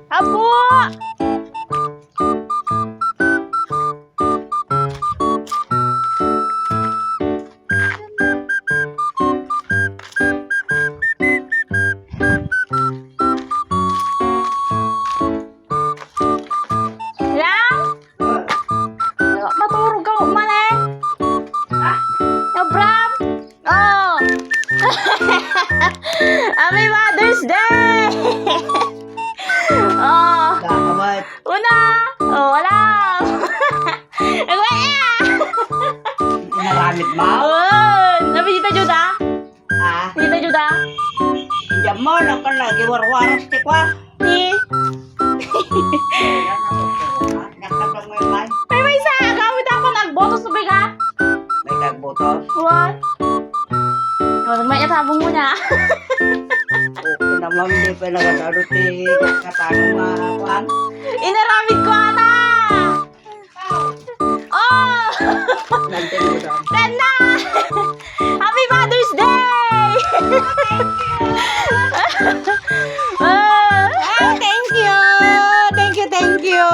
Apo! Lang? Matulog ka umali? Ha? Abram? Oh! Happy Mother's Day! Oh! Kakawat. Una! Oh, wala! Inaramit mo? Oh! Nabi Tita Juda? Ha? Tita Juda? Diyan mo, nakalagi warwaras ti kwa. Ni? Nakabang may may. May isa! Gamit ako nagboto sa bigat! May kagboto. What? Oh, may katabong mo na. Okay naman, hindi pa nagatalo ti katano mga kwan. Inaramid ko ata! Oh! Nandiyan mo daw. Tanda! Happy Mother's Day! Ah, thank you! Thank you, thank you!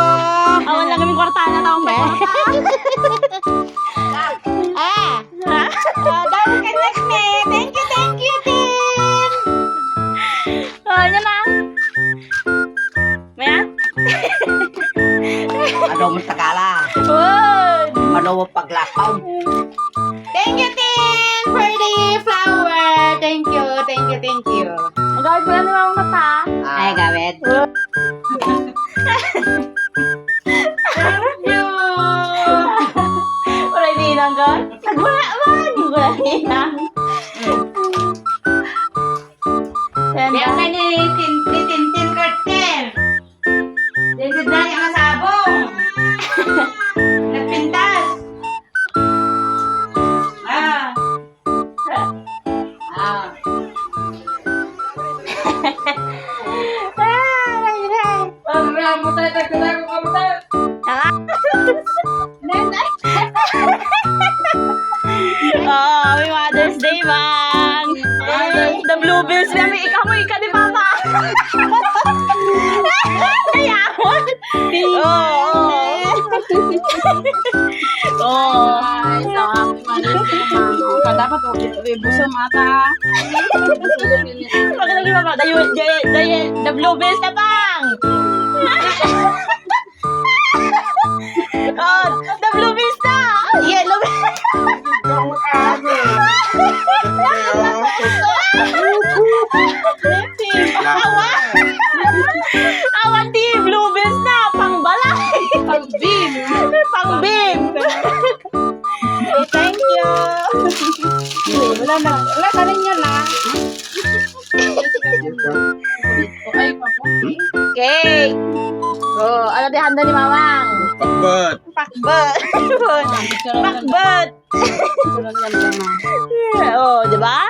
Awan lang kaming kwarta na taong ba? Ah! Ha? Dami ka me! Thank you, Tin! Oh, yan na. Maya? Ano mo sa kala? Wood! Ano mo paglakaw? Thank you, Tin! For the flower! Thank you, thank you, thank you! Ang gawin ko yan ni Mamang Mata. Ay, gawit. Thank you! Wala dinang ka? Nagwala man! Wala dinang. Yan Yan na. ka ni Tintin Carter! Dito na yung masabong! Nagpintas! Ah! Ah! Pagkala mo tayo, tagkala ko ka mo tayo! Oh, happy Mother's Day, Bang! The bluebills namin, ikaw mo, ikaw ni Mama! Ayawon! Oo! Oo! Dapat buso mata. Bakit naging Mama? The bluebills na, Bang! Oh, the bluebills na! Yellow Awan di bluebills na! Pangbalay! Pag-beam. Pang-beam! Thank you! Wala ka rin yan ah. Ay, papo. Cake! Oh, ano di handa ni Mamang? Pakbat. Pakbet! Pakbet! Oh, di ba?